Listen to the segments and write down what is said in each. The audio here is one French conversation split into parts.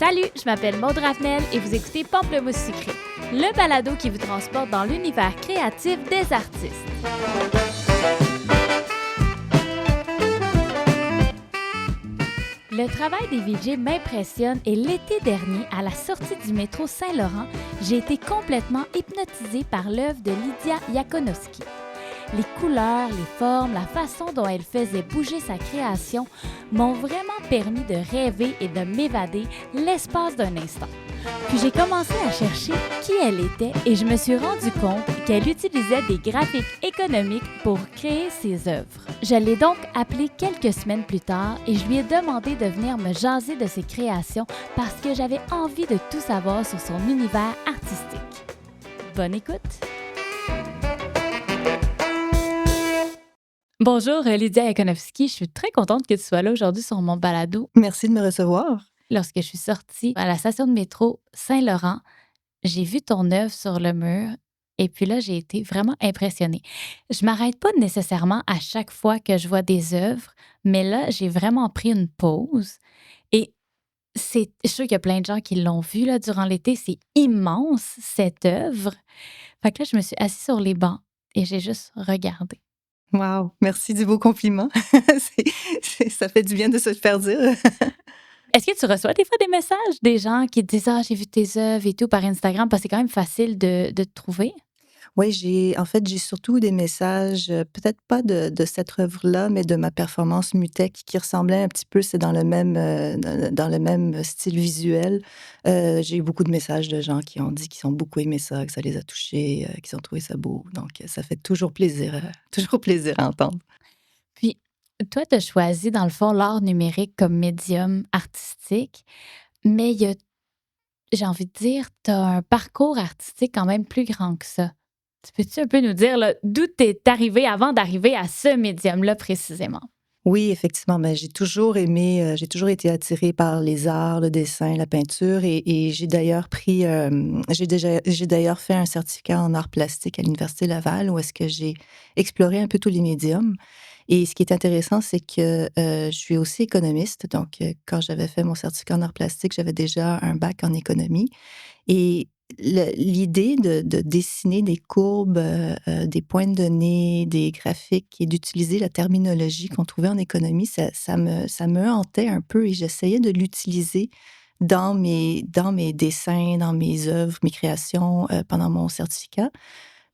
Salut, je m'appelle Maud Ravenel et vous écoutez Pamplemousse sucré, le balado qui vous transporte dans l'univers créatif des artistes. Le travail des VJ m'impressionne et l'été dernier, à la sortie du métro Saint-Laurent, j'ai été complètement hypnotisée par l'œuvre de Lidia Jakonowski. Les couleurs, les formes, la façon dont elle faisait bouger sa création m'ont vraiment permis de rêver et de m'évader l'espace d'un instant. Puis j'ai commencé à chercher qui elle était et je me suis rendu compte qu'elle utilisait des graphiques économiques pour créer ses œuvres. Je l'ai donc appelée quelques semaines plus tard et je lui ai demandé de venir me jaser de ses créations parce que j'avais envie de tout savoir sur son univers artistique. Bonne écoute! Bonjour Lidia Jakonowski, je suis très contente que tu sois là aujourd'hui sur mon balado. Merci de me recevoir. Lorsque je suis sortie à la station de métro Saint-Laurent, j'ai vu ton œuvre sur le mur et puis là, j'ai été vraiment impressionnée. Je m'arrête pas nécessairement à chaque fois que je vois des œuvres, mais là, j'ai vraiment pris une pause et je suis sûre qu'il y a plein de gens qui l'ont vu là, durant l'été. C'est immense, cette œuvre. Fait que là, je me suis assise sur les bancs et j'ai juste regardé. Wow, merci du beau compliment. Ça fait du bien de se le faire dire. Est-ce que tu reçois des fois des messages des gens qui te disent «Ah, j'ai vu tes œuvres et tout» par Instagram? Parce que c'est quand même facile de te trouver. Oui, j'ai surtout des messages, peut-être pas de cette œuvre-là, mais de ma performance Mutech qui ressemblait un petit peu, c'est dans le même, dans le même style visuel. J'ai eu beaucoup de messages de gens qui ont dit qu'ils ont beaucoup aimé ça, que ça les a touchés, qu'ils ont trouvé ça beau. Donc, ça fait toujours plaisir, toujours plaisir à entendre. Puis, toi, tu as choisi, dans le fond, l'art numérique comme médium artistique, mais j'ai envie de dire, tu as un parcours artistique quand même plus grand que ça. Tu peux-tu un peu nous dire là, d'où tu es arrivé avant d'arriver à ce médium-là précisément? Oui, effectivement, mais j'ai toujours aimé, j'ai toujours été attirée par les arts, le dessin, la peinture et j'ai d'ailleurs pris, j'ai d'ailleurs fait un certificat en arts plastiques à l'Université Laval où est-ce que j'ai exploré un peu tous les médiums et ce qui est intéressant, c'est que, je suis aussi économiste donc quand j'avais fait mon certificat en arts plastiques, j'avais déjà un bac en économie et l'idée de dessiner des courbes, des pointes de nez, des graphiques et d'utiliser la terminologie qu'on trouvait en économie, ça me hantait un peu et j'essayais de l'utiliser dans mes dessins, dans mes œuvres, mes créations, pendant mon certificat.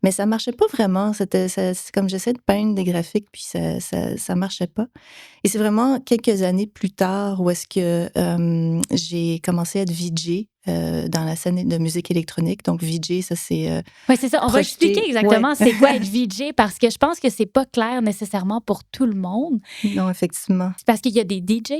Mais ça marchait pas vraiment. C'est comme j'essayais de peindre des graphiques, puis ça marchait pas. Et c'est vraiment quelques années plus tard où est-ce que j'ai commencé à être VJ dans la scène de musique électronique. Donc, VJ, ça c'est Oui, c'est ça. On va expliquer projeter. Ouais. exactement c'est quoi être VJ parce que je pense que c'est pas clair nécessairement pour tout le monde. Non, effectivement. C'est parce qu'il y a des DJ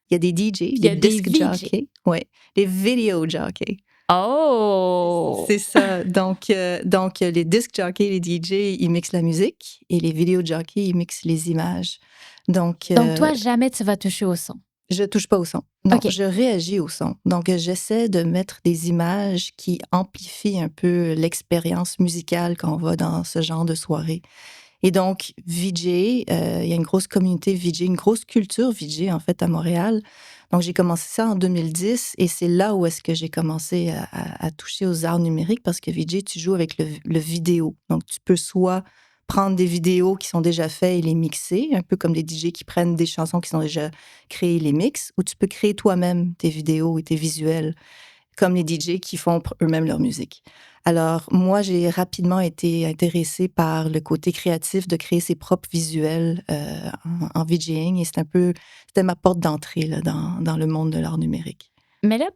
Il y a des DJ, puis il y des a des disc VJ. jockeys, ouais, des video jockeys. Oh! C'est ça. Donc, les disc jockeys, les DJ, ils mixent la musique et les video jockeys, ils mixent les images. Donc, Donc, toi, jamais tu vas toucher au son. je touche pas au son. Non, OK. je réagis au son. Donc, j'essaie de mettre des images qui amplifient un peu l'expérience musicale quand on va dans ce genre de soirée. Et donc, VJ, il y a une grosse communauté VJ, une grosse culture VJ, en fait, à Montréal. Donc, j'ai commencé ça en 2010 et c'est là où est-ce que j'ai commencé à toucher aux arts numériques parce que VJ, tu joues avec le vidéo. Donc, tu peux soit prendre des vidéos qui sont déjà faites et les mixer, un peu comme des DJ qui prennent des chansons qui sont déjà créées et les mixent, ou tu peux créer toi-même tes vidéos et tes visuels, comme les DJ qui font eux-mêmes leur musique. Alors, moi, j'ai rapidement été intéressée par le côté créatif de créer ses propres visuels en VJing et c'était ma porte d'entrée là, dans le monde de l'art numérique. Mais là,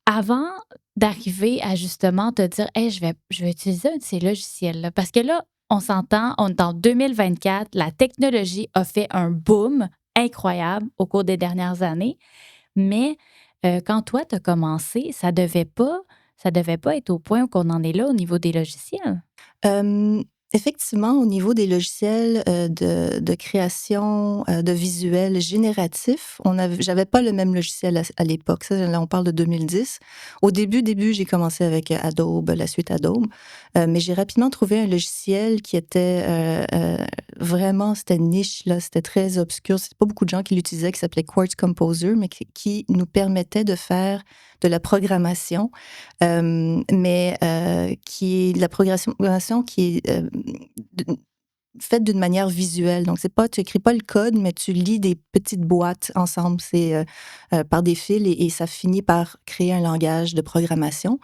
avant d'arriver à justement te dire, hey, je vais utiliser un de ces logiciels-là, parce que là, on s'entend, on est en 2024, la technologie a fait un boom incroyable au cours des dernières années, mais quand toi, tu as commencé, ça devait pas être au point qu'on en est là au niveau des logiciels. Euh, Effectivement, au niveau des logiciels, de création, de visuels génératifs, j'avais pas le même logiciel à l'époque. Ça, là, on parle de 2010. Au début, j'ai commencé avec, Adobe, la suite Adobe, mais j'ai rapidement trouvé un logiciel qui était, vraiment c'était niche, là, c'était très obscur. C'est pas beaucoup de gens qui l'utilisaient, qui s'appelait Quartz Composer, mais qui nous permettait de faire de la programmation, mais qui est de la programmation qui est d faite d'une manière visuelle. Donc, c'est pas, tu écris pas le code, mais tu lis des petites boîtes ensemble. C'est par des fils et ça finit par créer un langage de programmation.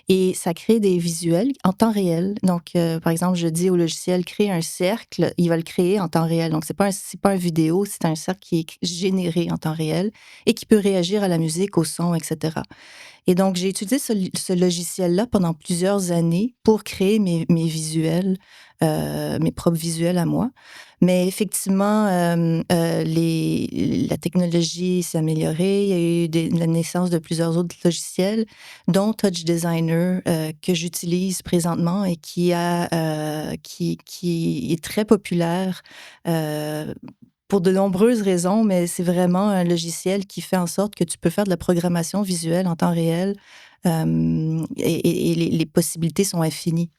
Et ça crée des visuels en temps réel. Donc, par exemple, je dis au logiciel, crée un cercle, il va le créer en temps réel. Donc, c'est pas un vidéo, c'est un cercle qui est généré en temps réel et qui peut réagir à la musique, au son, etc. Et donc, j'ai utilisé ce logiciel-là pendant plusieurs années pour créer mes visuels, mes propres visuels à moi. Mais effectivement, la technologie s'est améliorée. Il y a eu la naissance de plusieurs autres logiciels, dont Touch Designer, que j'utilise présentement et qui est très populaire, pour de nombreuses raisons, mais c'est vraiment un logiciel qui fait en sorte que tu peux faire de la programmation visuelle en temps réel, et les possibilités sont infinies.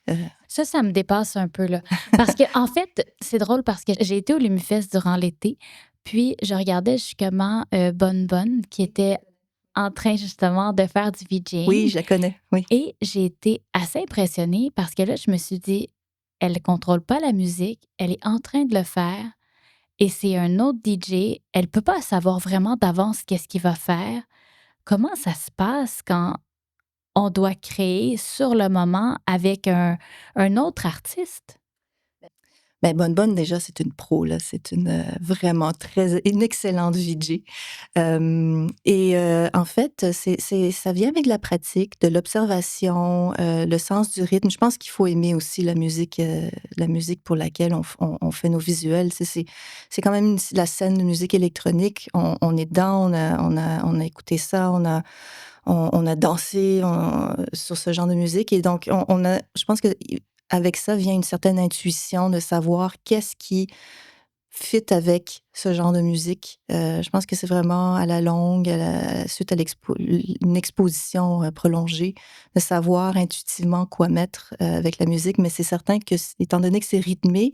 Ça me dépasse un peu, là. Parce que en fait, c'est drôle parce que j'ai été au Lumifest durant l'été, puis je regardais justement, Bonne Bonne qui était en train justement de faire du Oui, VJing je la connais, oui. et j'ai été assez impressionnée parce que là, je me suis dit: «Elle contrôle pas la musique, elle est en train de le faire et c'est un autre DJ, elle peut pas savoir vraiment d'avance qu'est-ce qu'il va faire». Comment ça se passe quand on doit créer sur le moment avec un autre artiste? Ben, Bonne Bonne, déjà, c'est une pro, là. C'est vraiment une excellente VJ. En fait, ça vient avec la pratique, de l'observation, le sens du rythme. Je pense qu'il faut aimer aussi la musique pour laquelle on fait nos visuels. C'est quand même la scène de musique électronique. On est dedans, on a écouté ça, on a dansé sur ce genre de musique. Et donc, je pense que avec ça vient une certaine intuition de savoir qu'est-ce qui fit avec ce genre de musique. Je pense que c'est vraiment à la longue, suite à une exposition prolongée, de savoir intuitivement quoi mettre avec la musique. Mais c'est certain que, étant donné que c'est rythmé,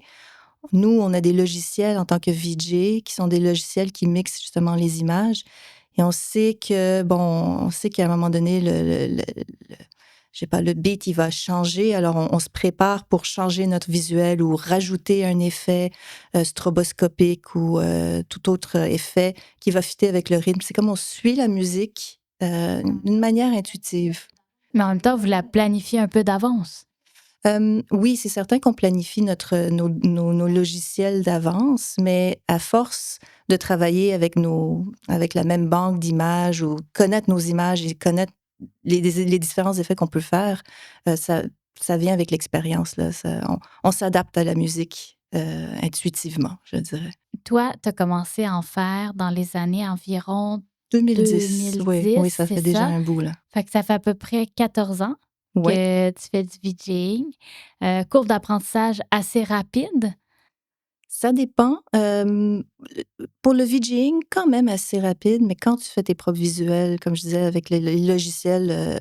nous, on a des logiciels en tant que VJ qui sont des logiciels qui mixent justement les images. Et on sait qu'à un moment donné, je sais pas, le beat, il va changer. Alors, on se prépare pour changer notre visuel ou rajouter un effet stroboscopique ou tout autre effet qui va fitter avec le rythme. C'est comme on suit la musique d'une manière intuitive. Mais en même temps, vous la planifiez un peu d'avance. Oui, c'est certain qu'on planifie nos logiciels d'avance, mais à force de travailler avec la même banque d'images ou connaître nos images et connaître les différents effets qu'on peut faire, ça vient avec l'expérience, là. On s'adapte à la musique, intuitivement, je dirais. Toi, tu as commencé à en faire dans les années environ 2010, oui, 2010, oui, ça c'est fait déjà ça? un bout, là. Fait que ça fait à peu près 14 ans Oui. que tu fais du VJing. Courbe d'apprentissage assez rapide? Ça dépend. Pour le VJing, quand même assez rapide, mais quand tu fais tes propres visuels, comme je disais, avec les logiciels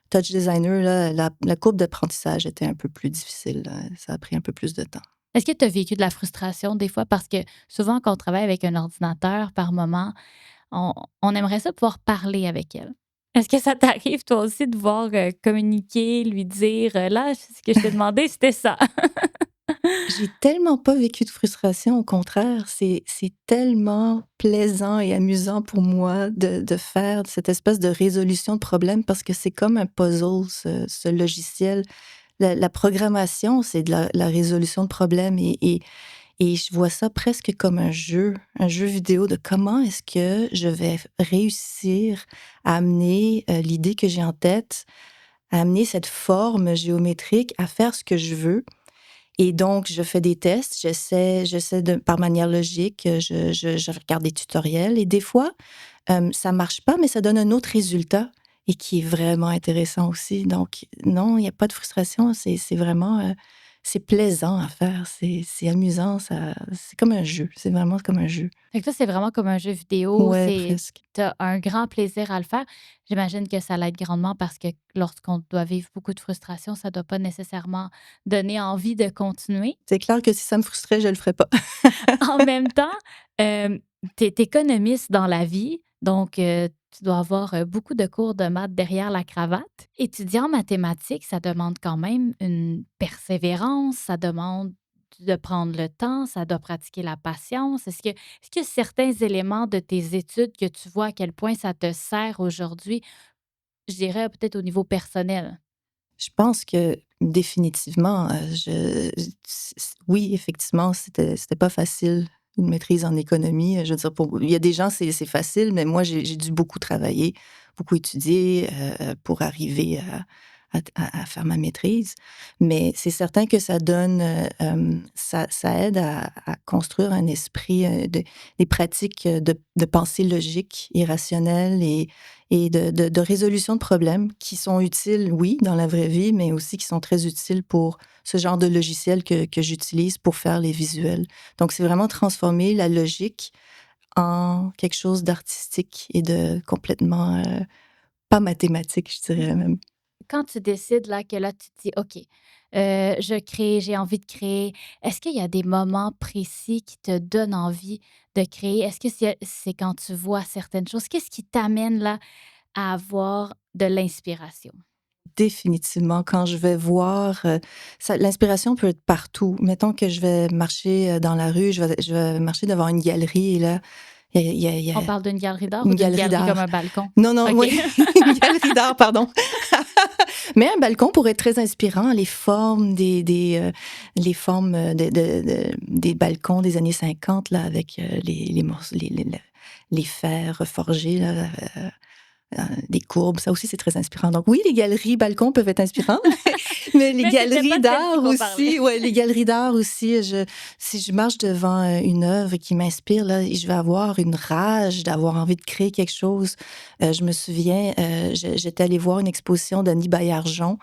Touch Designer, là, la courbe d'apprentissage était un peu plus difficile, là. Ça a pris un peu plus de temps. Est-ce que tu as vécu de la frustration des fois? Parce que souvent, quand on travaille avec un ordinateur, par moment, on, on aimerait ça pouvoir parler avec elle. Est-ce que ça t'arrive, toi aussi, de pouvoir communiquer, lui dire, là, ce que je t'ai demandé, c'était ça? J'ai tellement pas vécu de frustration, au contraire, c'est tellement plaisant et amusant pour moi de faire cette espèce de résolution de problème parce que c'est comme un puzzle, ce logiciel. La programmation, c'est de la résolution de problèmes et je vois ça presque comme un jeu vidéo de comment est-ce que je vais réussir à amener, l'idée que j'ai en tête, à amener cette forme géométrique, à faire ce que je veux. Et donc, je fais des tests, j'essaie de par manière logique, je regarde des tutoriels et des fois, ça marche pas, mais ça donne un autre résultat et qui est vraiment intéressant aussi. Donc non, il y a pas de frustration, c'est vraiment, c'est plaisant à faire, c'est amusant, c'est comme un jeu, c'est vraiment comme un jeu. Fait que là, c'est vraiment comme un jeu vidéo, Ouais, presque. tu as un grand plaisir à le faire. J'imagine que ça l'aide grandement parce que lorsqu'on doit vivre beaucoup de frustration, ça doit pas nécessairement donner envie de continuer. C'est clair que si ça me frustrait, je le ferais pas. En même temps, tu es économiste dans la vie, donc tu dois avoir, beaucoup de cours de maths derrière la cravate. Étudier en mathématiques, ça demande quand même une persévérance, ça demande de prendre le temps, ça doit pratiquer la patience. Est-ce que certains éléments de tes études que tu vois à quel point ça te sert aujourd'hui, je dirais peut-être au niveau personnel? Je pense que définitivement, oui, effectivement, c'était pas facile, une maîtrise en économie. Je veux dire, il y a des gens, c'est facile, mais moi, j'ai dû beaucoup travailler, beaucoup étudier pour arriver à faire ma maîtrise. Mais c'est certain que ça donne, ça aide à construire un esprit, des pratiques de pensée logique et rationnelle et de résolution de problèmes qui sont utiles, oui, dans la vraie vie, mais aussi qui sont très utiles pour ce genre de logiciel que j'utilise pour faire les visuels. Donc, c'est vraiment transformer la logique en quelque chose d'artistique et de complètement pas mathématique, je dirais même. Quand tu décides là que là, tu te dis: «OK, je crée, j'ai envie de créer», est-ce qu'il y a des moments précis qui te donnent envie de créer? Est-ce que c'est quand tu vois certaines choses? Qu'est-ce qui t'amène là à avoir de l'inspiration? Définitivement, quand je vais voir, l'inspiration peut être partout. Mettons que je vais marcher dans la rue, je vais marcher devant une galerie et là, il y a On parle d'une galerie d'art ou une d'une galerie galerie comme d'art. un balcon? Non, non, OK. oui, une galerie d'art, pardon. Mais un balcon pourrait être très inspirant. Les formes les formes des balcons des années 50 là, avec les morceaux, les fers forgés là, des courbes. Ça aussi, c'est très inspirant. Donc oui, les galeries balcons peuvent être inspirantes, mais les Mais c'était pas galeries de celle-ci d'art qu'on aussi, parlait. ouais, les galeries d'art aussi. Si je marche devant une œuvre qui m'inspire, là, je vais avoir une rage d'avoir envie de créer quelque chose. Je me souviens, j'étais allée voir une exposition d'Annie Baillargeon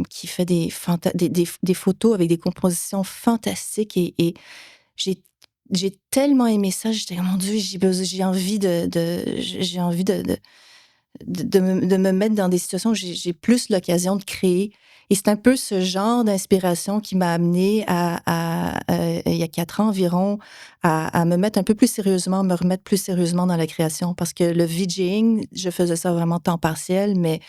qui fait des photos avec des compositions fantastiques et j'ai j'ai tellement aimé ça, j'étais comme, mon Dieu, j'ai envie j'ai envie de me mettre dans des situations où j'ai plus l'occasion de créer. Et c'est un peu ce genre d'inspiration qui m'a amenée il y a 4 ans environ, à me mettre un peu plus sérieusement, me remettre plus sérieusement dans la création. Parce que le VJing, je faisais ça vraiment temps partiel, mais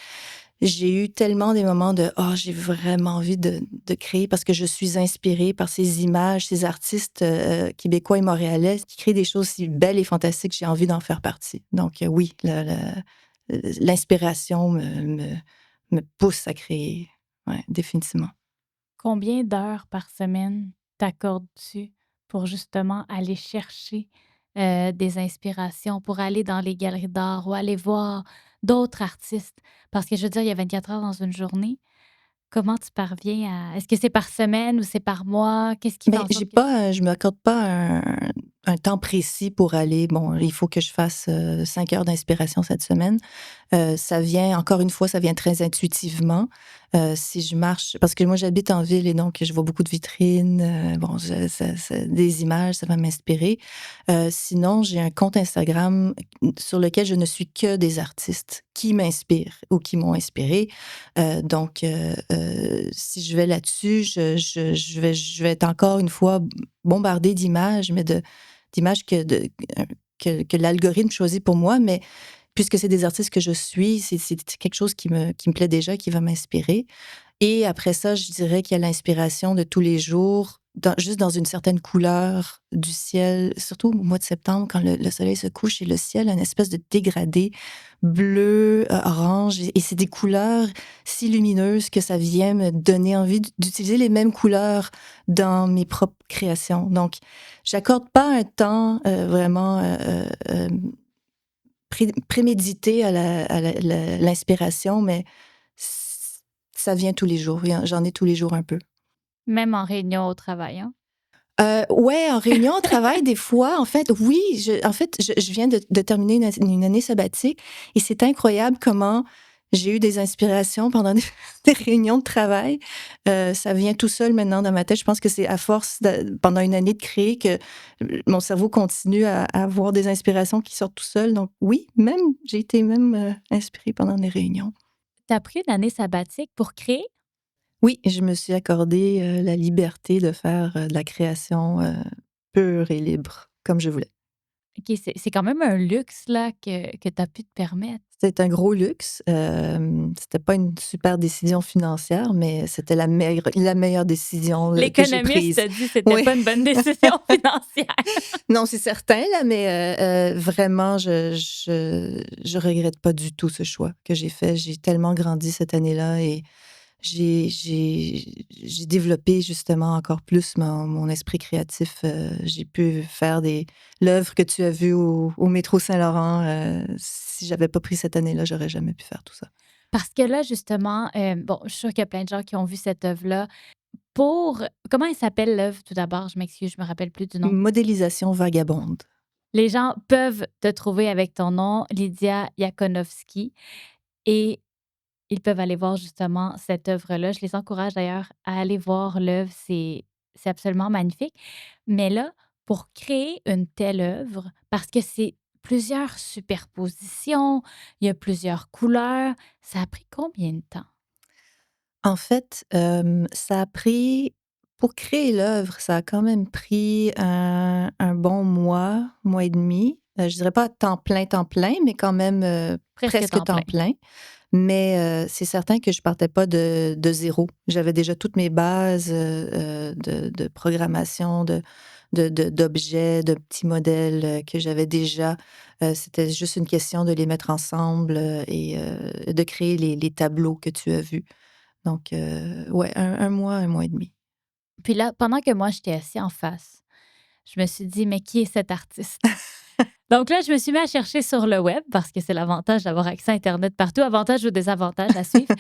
j'ai eu tellement des moments de «Oh, j'ai vraiment envie de créer» parce que je suis inspirée par ces images, ces artistes, québécois et montréalais qui créent des choses si belles et fantastiques, j'ai envie d'en faire partie. Donc oui, l'inspiration me pousse à créer. Ouais, définitivement. Combien d'heures par semaine t'accordes-tu pour justement aller chercher, des inspirations, pour aller dans les galeries d'art ou aller voir d'autres artistes? Parce que je veux dire, il y a 24 heures dans une journée. Comment tu parviens à est-ce que c'est par semaine ou c'est par mois? Qu'est-ce qui fait Mais en j'ai sorte que pas, je m'accorde pas un temps précis pour aller bon, il faut que je fasse, 5 heures d'inspiration cette semaine. Ça vient encore une fois, ça vient très intuitivement. Si je marche parce que moi, j'habite en ville et donc je vois beaucoup de vitrines, bon, je des images, ça va m'inspirer. Sinon, j'ai un compte Instagram sur lequel je ne suis que des artistes qui m'inspirent ou qui m'ont inspirée. Donc si je vais là-dessus, je vais être encore une fois bombardée d'images, mais d'images que l'algorithme choisit pour moi, mais puisque c'est des artistes que je suis, c'est quelque chose qui me plaît déjà, qui va m'inspirer. Et après ça, je dirais qu'il y a l'inspiration de tous les jours, juste dans une certaine couleur du ciel, surtout au mois de septembre, quand le soleil se couche et le ciel a une espèce de dégradé bleu, orange, et c'est des couleurs si lumineuses que ça vient me donner envie d'utiliser les mêmes couleurs dans mes propres créations. Donc, j'accorde pas un temps vraiment prémédité à l'inspiration, mais ça vient tous les jours. J'en ai tous les jours un peu. même en réunion au travail, hein? Ouais, en réunion au travail, des fois, en fait, oui, je viens de terminer une année sabbatique et c'est incroyable comment J'ai eu des inspirations pendant des, des réunions de travail. Ça vient tout seul maintenant dans ma tête. Je pense que c'est à force, pendant une année de créer, que mon cerveau continue à avoir des inspirations qui sortent tout seul. Donc oui, même j'ai été même inspirée pendant des réunions. Tu as pris une année sabbatique pour créer? Oui, je me suis accordé la liberté de faire de la création pure et libre, comme je voulais. OK, c'est quand même un luxe là que tu as pu te permettre. C'était un gros luxe. C'était pas une super décision financière, mais c'était la meilleure décision que j'ai L'économiste prise. t'a dit que c'était Oui. pas une bonne décision financière. Non, c'est certain, là, mais vraiment, je regrette pas du tout ce choix que j'ai fait. J'ai tellement grandi cette année-là et j'ai développé justement encore plus mon esprit créatif. J'ai pu faire l'œuvre que tu as vue au métro Saint-Laurent. Si j'avais pas pris cette année-là, j'aurais jamais pu faire tout ça. Parce que là, justement, bon, je suis sûre qu'il y a plein de gens qui ont vu cette œuvre-là. Comment elle s'appelle l'œuvre tout d'abord? Je m'excuse, je me rappelle plus du nom. Modélisation vagabonde. Les gens peuvent te trouver avec ton nom, Lydia Yakonovski, et ils peuvent aller voir justement cette œuvre-là. Je les encourage d'ailleurs à aller voir l'œuvre, c'est absolument magnifique. Mais là, pour créer une telle œuvre, parce que c'est plusieurs superpositions, il y a plusieurs couleurs, ça a pris combien de temps? En fait, ça a pris pour créer l'œuvre, ça a quand même pris un bon mois et demi. Je dirais pas temps plein, mais quand même, Presque presque temps temps plein. plein. Mais, c'est certain que je partais pas de 0. J'avais déjà toutes mes bases, de programmation, d'objets, de petits modèles, que j'avais déjà. C'était juste une question de les mettre ensemble, et de créer les tableaux que tu as vus. Donc, ouais, un mois et demi. Puis là, pendant que moi, j'étais assis en face, je me suis dit, mais qui est cet artiste? Donc là, je me suis mis à chercher sur le web parce que c'est l'avantage d'avoir accès à Internet partout, avantage ou désavantage à suivre.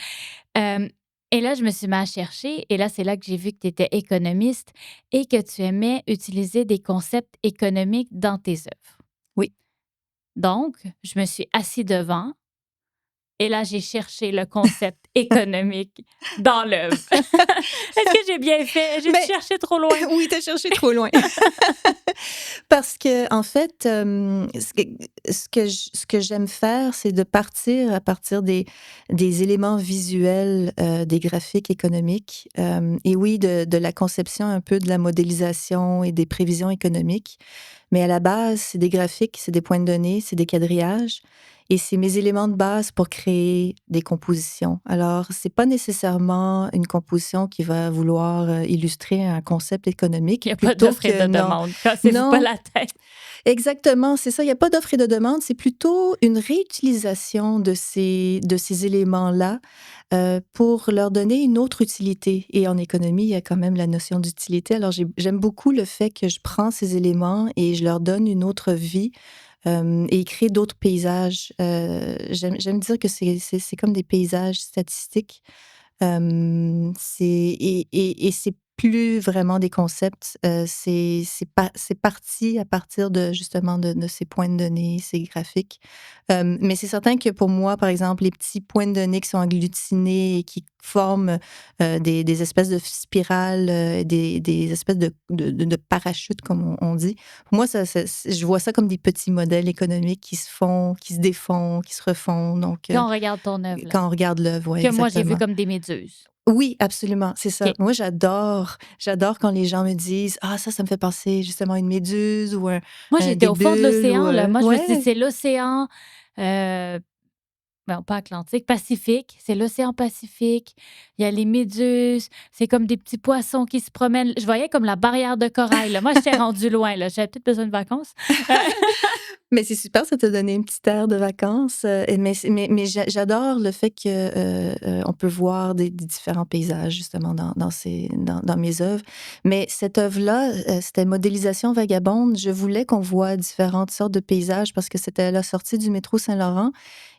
Euh, et là, je me suis mis à chercher et là, c'est là que j'ai vu que tu étais économiste et que tu aimais utiliser des concepts économiques dans tes œuvres. Oui. Donc, je me suis assis devant et là, j'ai cherché le concept économique dans l'œuvre. Est-ce que j'ai bien fait? J'ai Mais cherché trop loin? oui, tu as cherché trop loin. Parce que en fait, ce que j'aime faire, c'est de partir à partir des éléments visuels, des graphiques économiques, et oui, de la conception un peu de la modélisation et des prévisions économiques. Mais à la base, c'est des graphiques, c'est des points de données, c'est des quadrillages et c'est mes éléments de base pour créer des compositions. Alors, c'est pas nécessairement une composition qui va vouloir, illustrer un concept Il économique n'y a pas plutôt d'offre et que de non. demande. Cassez-vous pas Non, la tête. exactement, c'est ça. Il y a pas d'offre et de demande, c'est plutôt une réutilisation de ces éléments-là, pour leur donner une autre utilité et en économie, il y a quand même la notion d'utilité. Alors j'aime beaucoup le fait que je prends ces éléments et je leur donne une autre vie, et ils créent d'autres paysages. J'aime dire que c'est comme des paysages statistiques. C'est et c'est plus vraiment des concepts, c'est parti à partir de justement de ces points de données, ces graphiques. Mais c'est certain que pour moi, par exemple, les petits points de données qui sont agglutinés et qui forment, des espèces de spirales, des espèces de parachutes comme on dit. Pour moi, je vois ça comme des petits modèles économiques qui se font, qui se défont, qui se refont. Donc, Quand on regarde ton œuvre, là, quand on regarde l'œuvre, ouais, que moi, j'ai vu exactement. comme des méduses. Oui, absolument, c'est ça. OK. Moi, j'adore quand les gens me disent: «Ah ça me fait penser justement à une méduse ou Moi, j'étais des au fond de bulles ou» l'océan, là. Moi, je me suis dit: ouais, «C'est l'océan, euh, non, pas Atlantique, Pacifique. C'est l'océan Pacifique. Il y a les méduses. C'est comme des petits poissons qui se promènent. Je voyais comme la barrière de corail, là. Moi, j'étais rendue loin, là. J'avais peut-être besoin de vacances. mais c'est super, ça t'a donné une petite aire de vacances, et mais j'adore le fait que, on peut voir des différents paysages justement dans mes œuvres. Mais cette œuvre-là, c'était Modélisation vagabonde. Je voulais qu'on voit différentes sortes de paysages parce que c'était à la sortie du métro Saint-Laurent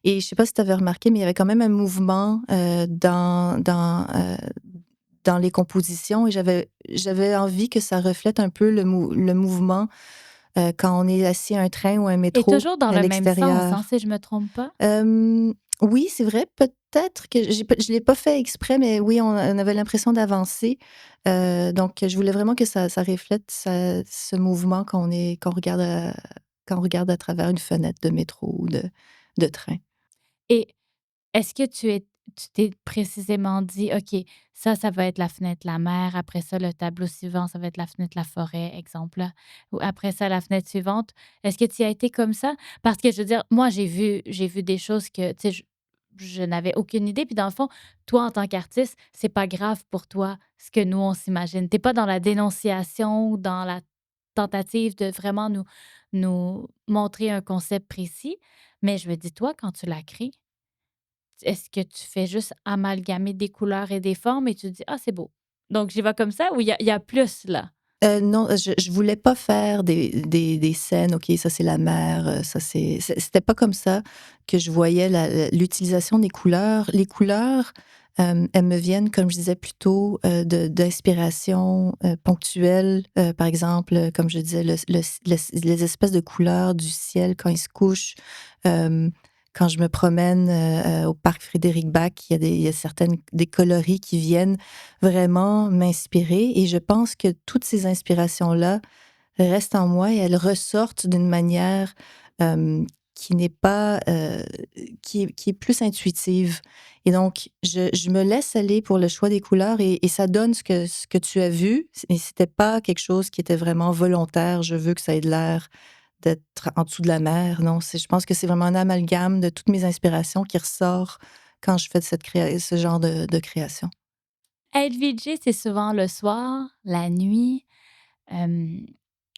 et je sais pas si tu avais remarqué, mais il y avait quand même un mouvement, dans les compositions et j'avais envie que ça reflète un peu le mouvement, quand on est assis à un train ou un Et métro toujours dans à le même sens, hein, l'extérieur. si je me trompe pas. Hem, Oui, c'est vrai, peut-être que je l'ai pas fait exprès, mais oui, on avait l'impression d'avancer. Donc je voulais vraiment que ça reflète ce mouvement qu'on regarde à travers une fenêtre de métro ou de train. Et est-ce que tu t'es précisément dit: «OK, ça va être la fenêtre la mer, après ça, le tableau suivant, ça va être la fenêtre la forêt», exemple là, ou après ça, la fenêtre suivante. Est-ce que tu y as été comme ça? Parce que je veux dire, moi, j'ai vu des choses que, tu sais, je n'avais aucune idée. Puis dans le fond, toi, en tant qu'artiste, c'est pas grave pour toi ce que nous, on s'imagine. Tu es pas dans la dénonciation ou dans la tentative de vraiment nous montrer un concept précis. Mais je me dis, toi, quand tu l'as créé, est-ce que tu fais juste amalgamer des couleurs et des formes et tu te dis: «Ah, c'est beau». Donc j'y vais comme ça ou il y a plus là? Non, je voulais pas faire des scènes, OK, ça c'est la mer, ça c'était pas comme ça que je voyais l'utilisation des couleurs. Les couleurs, elles me viennent, comme je disais plus tôt, d'inspiration, ponctuelle. Par exemple, comme je disais, les espèces de couleurs du ciel quand il se couche. Hem, Quand je me promène, au parc Frédéric-Bach, il y a certaines des coloris qui viennent vraiment m'inspirer et je pense que toutes ces inspirations-là restent en moi et elles ressortent d'une manière, hem, qui n'est pas, qui est plus intuitive et donc je me laisse aller pour le choix des couleurs et ça donne ce que tu as vu, mais c'était pas quelque chose qui était vraiment volontaire. Je veux que ça ait de l'air d'être en dessous de la mer. Non, je pense que c'est vraiment un amalgame de toutes mes inspirations qui ressort quand je fais ce genre de création. Être VJ, c'est souvent le soir, la nuit, hem,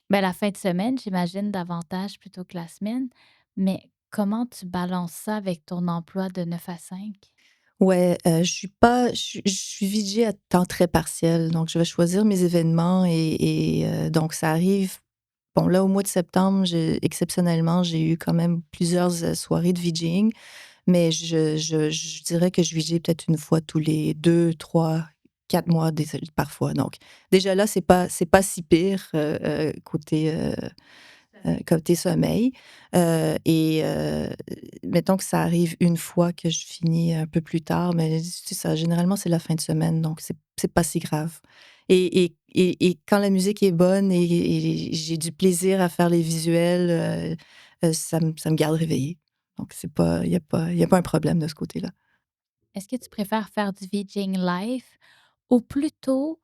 la fin de semaine, j'imagine davantage plutôt que la semaine. Mais comment tu balances ça avec ton emploi de 9 à 5? Ouais, je suis VJ à temps très partiel, donc je vais choisir mes événements et donc ça arrive bon là, au mois de septembre, exceptionnellement, j'ai eu quand même plusieurs, soirées de VJing, mais je dirais que je VJ peut-être une fois tous les 2, 3, 4 mois parfois, donc déjà là, c'est pas si pire, côté sommeil, et mettons que ça arrive une fois que je finis un peu plus tard, mais c'est ça, généralement, c'est la fin de semaine, donc c'est pas si grave et quand la musique est bonne et j'ai du plaisir à faire les visuels, ça me garde réveillée, donc c'est pas il y a pas un problème de ce côté-là. Est-ce que tu préfères faire du VJing live ou plutôt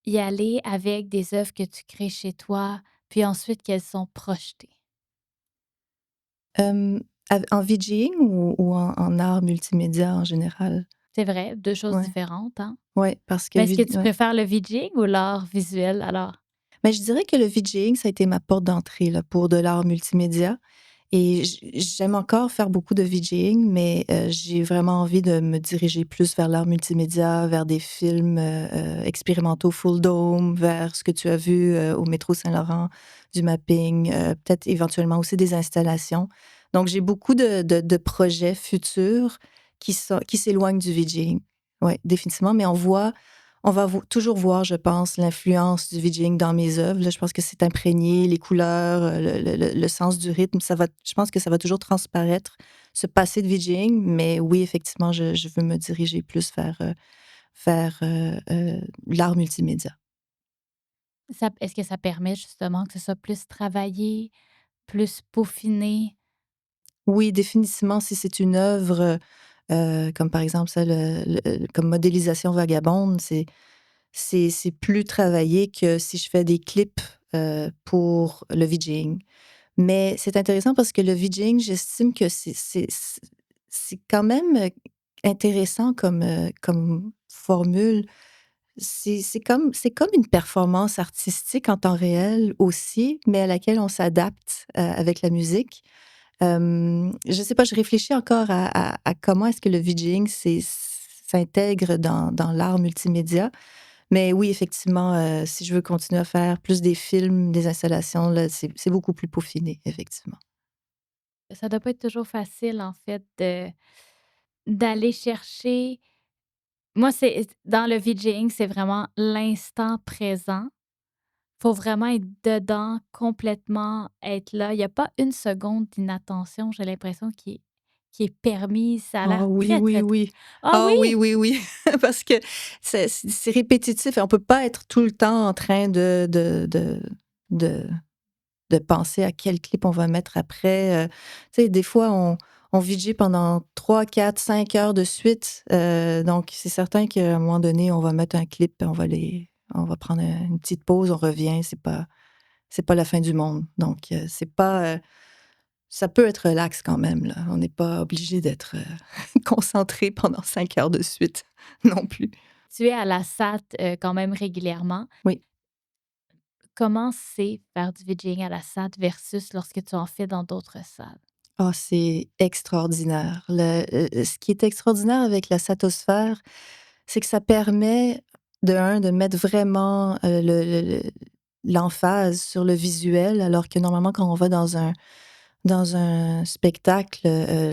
y aller avec des œuvres que tu crées chez toi, puis ensuite qu'elles sont projetées? En VJing ou en art multimédia en général? C'est vrai, 2 choses Ouais, différentes, hein? ouais, parce que Mais est-ce que tu ouais. préfères le VJing ou l'art visuel alors? Mais je dirais que le VJing, ça a été ma porte d'entrée là, pour de l'art multimédia et j'aime encore faire beaucoup de VJing, mais j'ai vraiment envie de me diriger plus vers l'art multimédia, vers des films, expérimentaux full dome, vers ce que tu as vu, au métro Saint-Laurent, du mapping, peut-être éventuellement aussi des installations. Donc j'ai beaucoup de projets futurs qui s'éloignent du VJing. Ouais, définitivement, mais on va toujours voir, je pense, l'influence du VJing dans mes œuvres. Là, je pense que c'est imprégné, les couleurs, le sens du rythme, je pense que ça va toujours transparaître, ce passé de VJing. Mais oui, effectivement, je veux me diriger plus vers l'art multimédia. Ça est-ce que ça permet justement que ce soit plus travaillé, plus peaufiné? Oui, définitivement, si c'est une œuvre, comme par exemple celle, comme Modélisation vagabonde, c'est plus travaillé que si je fais des clips, pour le VJing. Mais c'est intéressant parce que le VJing, j'estime que c'est quand même, intéressant comme formule. C'est comme une performance artistique en temps réel aussi, mais à laquelle on s'adapte, avec la musique. Je sais pas, je réfléchis encore à comment est-ce que le VJing s'intègre dans l'art multimédia. Mais oui, effectivement, si je veux continuer à faire plus des films, des installations, là, c'est beaucoup plus peaufiné, effectivement. Ça doit pas être toujours facile en fait d'aller chercher. Moi, c'est dans le VJing, c'est vraiment l'instant présent. Faut vraiment être dedans, complètement être là. Il y a pas une seconde d'inattention, j'ai l'impression, qui est permis. Ça a Ah l'air oui, très, oui, très... oui. Ah Ah oui? oui, oui, oui. Parce que c'est répétitif et on peut pas être tout le temps en train de de penser à quel clip on va mettre après. Tu sais, des fois, on VJ pendant 3, 4, 5 heures de suite. Donc, c'est certain qu'à un moment donné, on va mettre un clip, on va prendre une petite pause, on revient. C'est pas la fin du monde. Donc, c'est pas, ça peut être relax quand même, là. On n'est pas obligé d'être concentré pendant 5 heures de suite non plus. Tu es à la SAT quand même régulièrement. Oui. Comment c'est faire du VJing à la SAT versus lorsque tu en fais dans d'autres salles? Ah, c'est extraordinaire. Ce qui est extraordinaire avec la satosphère, c'est que ça permet, de un, de mettre vraiment l'emphase sur le visuel, alors que normalement, quand on va dans un spectacle,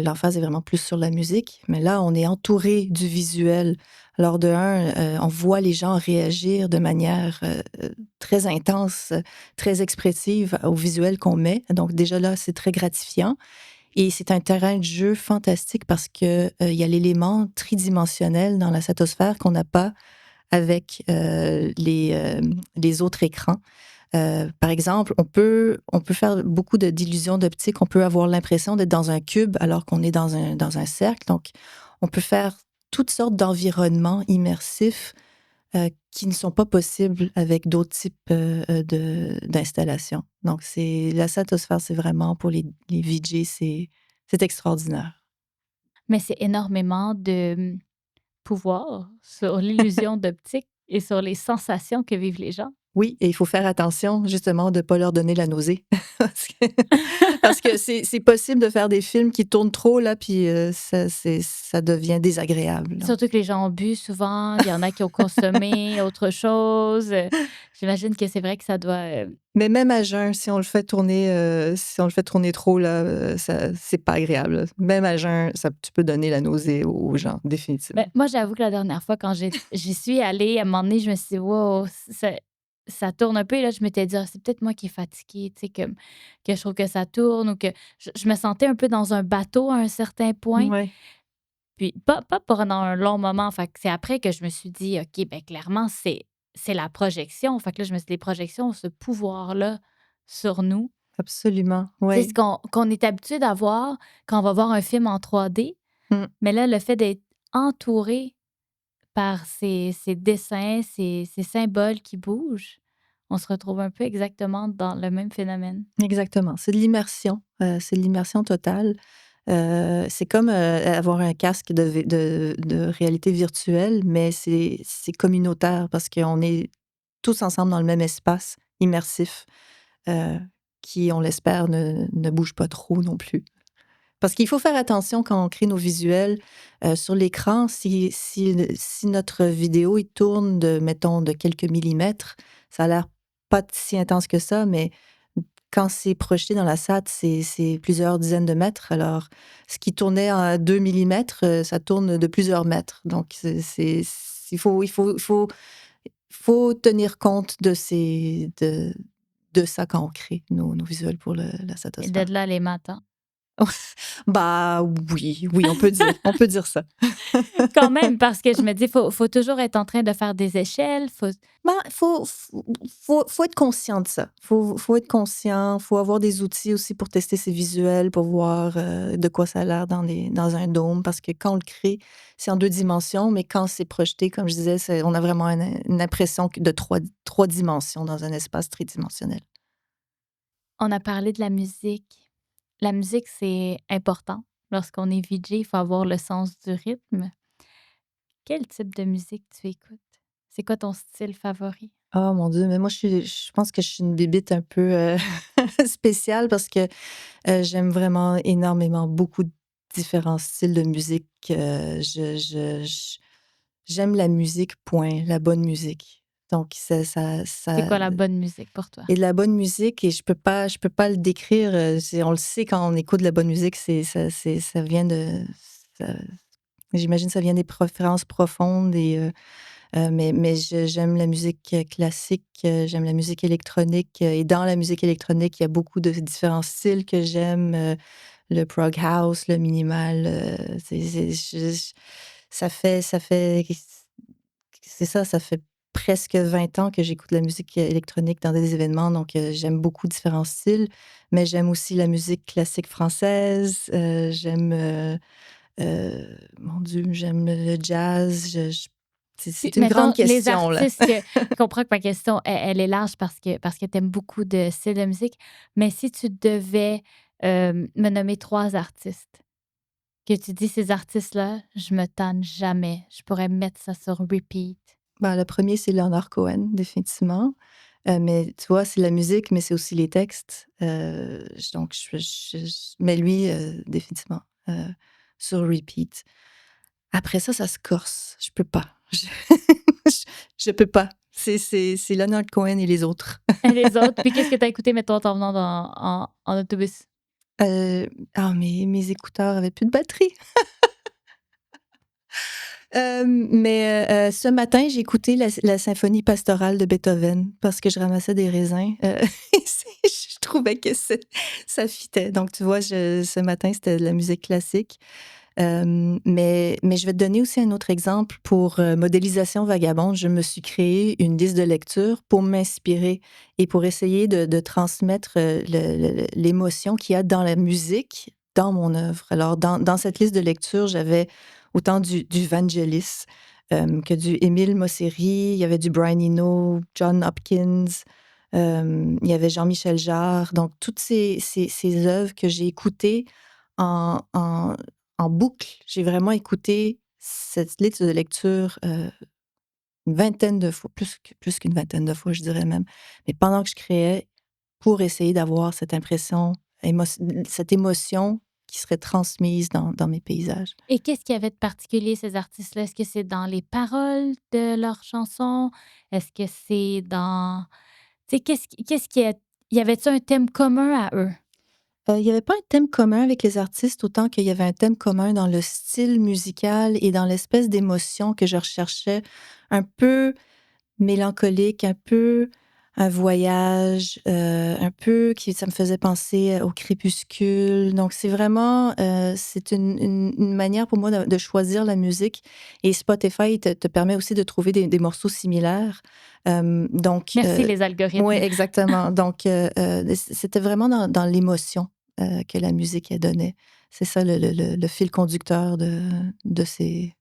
l'emphase est vraiment plus sur la musique. Mais là, on est entouré du visuel. Alors, de un, on voit les gens réagir de manière très intense, très expressive au visuel qu'on met. Donc, déjà là, c'est très gratifiant. Et c'est un terrain de jeu fantastique parce que il y a l'élément tridimensionnel dans la satosphère qu'on n'a pas avec les autres écrans. Par exemple, on peut faire beaucoup d'illusions d'optique. On peut avoir l'impression d'être dans un cube alors qu'on est dans un cercle. Donc, on peut faire toutes sortes d'environnements immersifs qui ne sont pas possibles avec d'autres types d'installations. Donc, la satosphère, c'est vraiment pour les VJ, c'est extraordinaire. Mais c'est énormément de pouvoir sur l'illusion d'optique et sur les sensations que vivent les gens. Oui, et il faut faire attention justement de ne pas leur donner la nausée. Parce que, parce que c'est possible de faire des films qui tournent trop, là, puis ça devient désagréable, là. Surtout que les gens ont bu souvent, il y en a qui ont consommé autre chose. J'imagine que c'est vrai que ça doit, Mais même à jeun, si on le fait tourner trop, là, c'est pas agréable, là. Même à jeun, tu peux donner la nausée aux gens, ben, définitivement. moi, j'avoue que la dernière fois, quand j'y suis allée, à un moment donné, je me suis dit: «Wow, ça tourne un peu» et là, je m'étais dit: «Ah, c'est peut-être moi qui est fatiguée», tu sais, que je trouve que ça tourne ou que je me sentais un peu dans un bateau à un certain point. Ouais, Puis pas pendant un long moment, fait que c'est après que je me suis dit: «OK, ben clairement, c'est la projection». Fait que là, je me suis dit: «Les projections ont ce pouvoir-là sur nous». absolument, C'est ce ouais. qu'on est habitué d'avoir quand on va voir un film en 3D, Mmh. mais là, le fait d'être entouré par ces dessins, ces symboles qui bougent, on se retrouve un peu exactement dans le même phénomène. Exactement. C'est de l'immersion totale. C'est comme, avoir un casque de réalité virtuelle, mais c'est communautaire parce qu'on est tous ensemble dans le même espace immersif, heu, qui, on l'espère, ne bouge pas trop non plus. Parce qu'il faut faire attention quand on crée nos visuels, sur l'écran, si notre vidéo, il tourne mettons, de quelques millimètres, ça a l'air pas si intense que ça, mais quand c'est projeté dans la SAT, c'est plusieurs dizaines de mètres. Alors, ce qui tournait à 2 millimètres, ça tourne de plusieurs mètres. Donc, il faut tenir compte de ça quand on crée nos visuels pour la Et de satosphère. là les matins. Bah oui, oui, on peut dire ça. Quand même, parce que je me dis, faut toujours être en train de faire des échelles, faut... Ben, faut être conscient de ça. Faut être conscient, faut avoir des outils aussi pour tester ses visuels, pour voir, de quoi ça a l'air dans un dôme. Parce que quand on le crée, c'est en 2 dimensions, mais quand c'est projeté, comme je disais, on a vraiment une impression de trois dimensions dans un espace tridimensionnel. On a parlé de la musique. La musique, c'est important. Lorsqu'on est VJ, il faut avoir le sens du rythme. Quel type de musique tu écoutes? C'est quoi ton style favori? Oh mon Dieu, mais moi je pense que je suis une bébite un peu, spéciale parce que, j'aime vraiment énormément beaucoup de différents styles de musique. J'aime la musique, point, la bonne musique. Donc C'est quoi la bonne musique pour toi? et de la bonne musique et je peux pas le décrire, on le sait quand on écoute de la bonne musique, ça vient ça j'imagine ça vient des préférences profondes mais j'aime la musique, classique, j'aime la musique électronique, et dans la musique électronique, il y a beaucoup de différents styles que j'aime, le prog house, le minimal. Ça fait, c'est ça, ça fait presque 20 ans que j'écoute la musique électronique dans des événements, donc j'aime beaucoup différents styles, mais j'aime aussi la musique classique française, mon Dieu, j'aime le jazz, Puis, c'est une grande mettons, les question, là. artistes que je comprends que ma question, elle est large parce que tu aimes beaucoup de styles de musique, mais si tu devais, me nommer 3 artistes que tu dis: «Ces artistes-là, je me tanne jamais, je pourrais mettre ça sur repeat». Ben, le premier c'est Leonard Cohen, définitivement. Mais tu vois, c'est la musique, mais c'est aussi les textes. Donc, mais lui, définitivement, sur repeat. Après ça, ça se corse. Je peux pas. Je, je peux pas. C'est Leonard Cohen et les autres. Et les autres? Puis qu'est-ce que tu as écouté, mettons, en venant en autobus? Euh, mes écouteurs avaient plus de batterie. Mais ce matin, j'ai écouté la symphonie pastorale de Beethoven parce que je ramassais des raisins. Je trouvais que ça fitait. Donc, tu vois, ce matin, c'était de la musique classique. Mais je vais te donner aussi un autre exemple pour modélisation vagabonde. Je me suis créé une liste de lecture pour m'inspirer et pour essayer de transmettre l'émotion qu'il y a dans la musique, dans mon œuvre. Alors, dans cette liste de lecture, j'avais autant du Vangelis que du Émile Mosseri, il y avait du Brian Eno, John Hopkins, il y avait Jean-Michel Jarre. Donc, toutes ces œuvres que j'ai écoutées en, en, en boucle. J'ai vraiment écouté cette liste de lecture une vingtaine de fois, plus qu'une vingtaine de fois, je dirais même. Mais pendant que je créais, pour essayer d'avoir cette impression, cette émotion qui serait transmise dans mes paysages. Et qu'est-ce qu'il y avait de particulier, ces artistes-là? Est-ce que c'est dans les paroles de leurs chansons? Est-ce que c'est dans... Tu sais, qu'est-ce qui est... Y avait-tu un thème commun à eux? Il n'y avait pas un thème commun avec les artistes autant qu'il y avait un thème commun dans le style musical et dans l'espèce d'émotion que je recherchais, un peu mélancolique, un peu un voyage, un peu qui ça me faisait penser au crépuscule. Donc c'est vraiment, c'est une manière pour moi de choisir la musique et Spotify te permet aussi de trouver des morceaux similaires. Donc Merci, les ouais, algorithmes. exactement. Donc c'était vraiment dans l'émotion, que la musique, elle donnait. C'est ça le fil conducteur de ces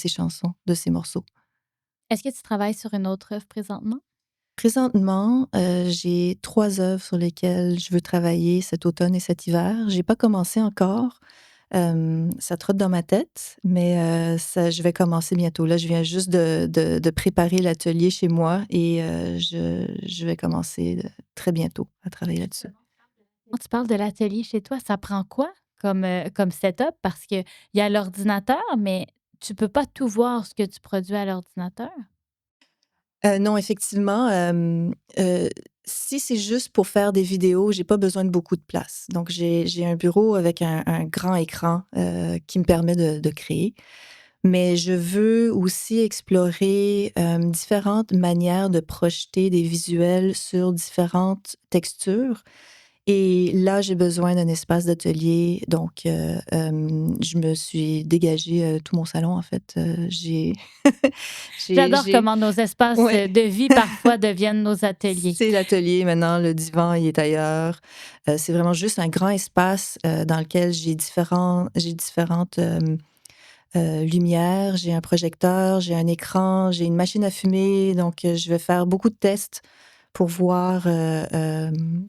chansons, de ces morceaux. Est-ce que tu travailles sur une autre œuvre présentement? Présentement, j'ai 3 œuvres sur lesquelles je veux travailler cet automne et cet hiver. J'ai pas commencé encore, ça trotte dans ma tête, mais ça je vais commencer bientôt. Là, je viens juste de préparer l'atelier chez moi et je vais commencer, très bientôt à travailler là-dessus. Quand tu parles de l'atelier chez toi, ça prend quoi comme, comme setup? Parce qu'il y a l'ordinateur, mais tu peux pas tout voir ce que tu produis à l'ordinateur. Non, effectivement, si c'est juste pour faire des vidéos, j'ai pas besoin de beaucoup de place. Donc j'ai un bureau avec un grand écran, qui me permet de créer. Mais je veux aussi explorer, différentes manières de projeter des visuels sur différentes textures et là, j'ai besoin d'un espace d'atelier donc je me suis dégagée, tout mon salon en fait, J'adore j'ai comment nos espaces, ouais. de vie parfois deviennent nos ateliers. C'est l'atelier maintenant, le divan, il est ailleurs. C'est vraiment juste un grand espace, dans lequel j'ai différentes, lumières. J'ai un projecteur, j'ai un écran, j'ai une machine à fumer. Donc, je vais faire beaucoup de tests pour voir,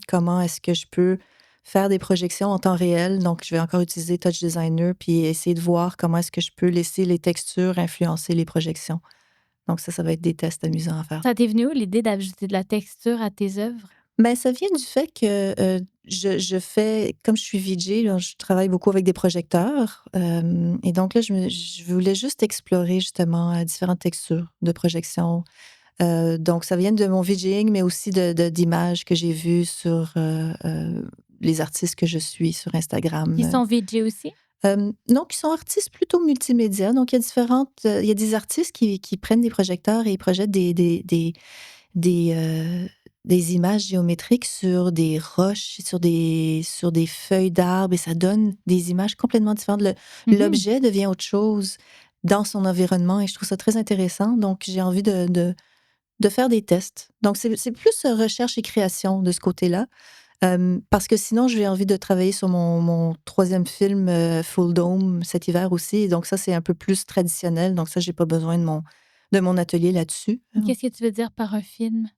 comment est-ce que je peux faire des projections en temps réel. Donc, je vais encore utiliser Touch Designer puis essayer de voir comment est-ce que je peux laisser les textures influencer les projections. Donc ça va être des tests amusants à faire. Ça t'est venu où l'idée d'ajouter de la texture à tes œuvres? Ben, ça vient du fait que, je fais comme je suis VJ, là, je travaille beaucoup avec des projecteurs, et donc là, je voulais juste explorer justement, différentes textures de projection. Donc ça vient de mon VJing, mais aussi d'images que j'ai vues sur, les artistes que je suis sur Qui Instagram. sont VJ aussi? Non, qui sont artistes plutôt multimédia. Donc il y a des artistes qui prennent des projecteurs et ils projettent des, des images géométriques sur des roches, sur des feuilles d'arbres et ça donne des images complètement différentes. Mhm. L'objet devient autre chose dans son environnement et je trouve ça très intéressant. Donc, j'ai envie de faire des tests. Donc, c'est plus recherche et création de ce côté-là. Parce que sinon, j'ai envie de travailler sur mon troisième film Full Dome cet hiver aussi. Et donc, ça, c'est un peu plus traditionnel. Donc, ça, j'ai pas besoin de mon atelier là-dessus. Qu'est-ce que tu veux dire par un film?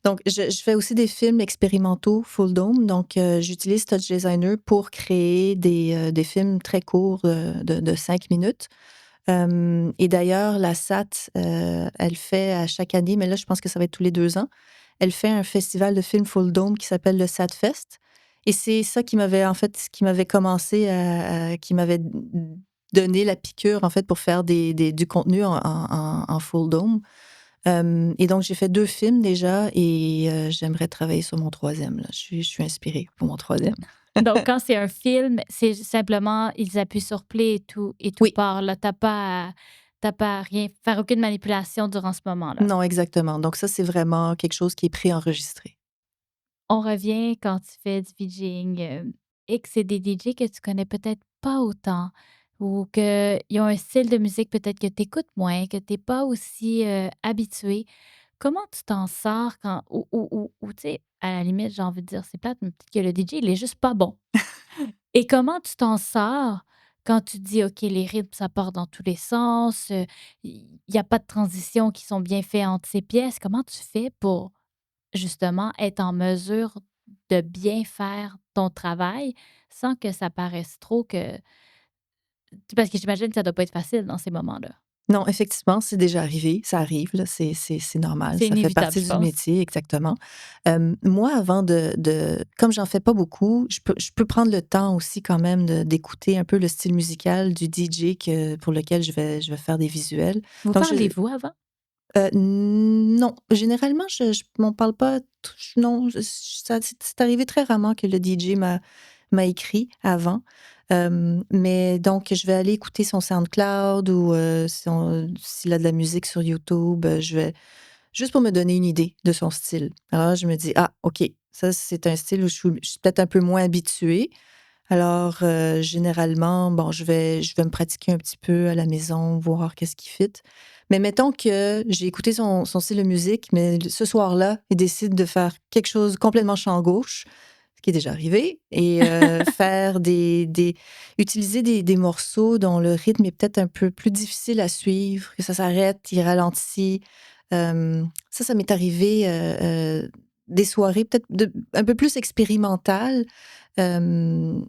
Donc, je fais aussi des films expérimentaux Full Dome. Donc, j'utilise Touch Designer pour créer des films très courts de 5 minutes. Et d'ailleurs, la SAT, elle fait à chaque année, mais là, je pense que ça va être tous les 2 ans, elle fait un festival de films Full Dome qui s'appelle le SAT Fest. Et c'est ça qui m'avait, en fait, qui m'avait commencé qui m'avait donné la piqûre, en fait, pour faire du contenu en Full Dome. Et donc, j'ai fait 2 films déjà et j'aimerais travailler sur mon troisième. Là. Je suis inspirée pour mon troisième. Donc, quand c'est un film, c'est simplement, ils appuient sur play et tout Oui, part. Là, t'as pas à rien, faire aucune manipulation durant ce moment-là. non, exactement. Donc ça, c'est vraiment quelque chose qui est préenregistré. On revient quand tu fais du DJing et que c'est des DJ que tu connais peut-être pas autant ou qu'ils ont un style de musique peut-être que tu écoutes moins, que tu n'es pas aussi habitué. Comment tu t'en sors quand, ou, tu sais, à la limite, j'ai envie de dire, c'est plate, mais peut-être que le DJ, il est juste pas bon. Et comment tu t'en sors quand tu te dis, OK, les rythmes, ça part dans tous les sens, il n'y a pas de transition qui sont bien faits entre ces pièces. Comment tu fais pour justement être en mesure de bien faire ton travail sans que ça paraisse trop que. Parce que j'imagine que ça doit pas être facile dans ces moments-là. Non, effectivement, c'est déjà arrivé. Ça arrive, là, c'est normal. C'est Ça fait inévitable, partie je du pense. métier, exactement. Moi, avant comme j'en fais pas beaucoup, je peux prendre le temps aussi quand même d'écouter un peu le style musical du DJ pour lequel je vais faire des visuels. Vous Donc, parlez-vous avant? non, généralement, je m'en parle pas. Non, c'est arrivé très rarement que le DJ m'a écrit avant. Mais donc, je vais aller écouter son SoundCloud ou s'il a de la musique sur YouTube, je vais juste pour me donner une idée de son style. Alors, je me dis, ah, OK, ça, c'est un style où je suis peut-être un peu moins habituée. Alors, généralement, bon, je vais me pratiquer un petit peu à la maison, voir qu'est-ce qui fit. Mais mettons que j'ai écouté son style de musique, mais ce soir-là, il décide de faire quelque chose complètement champ gauche, ce qui est déjà arrivé, et faire utiliser des morceaux dont le rythme est peut-être un peu plus difficile à suivre, que ça s'arrête, il ralentit. Ça m'est arrivé des soirées peut-être un peu plus expérimentales, euh,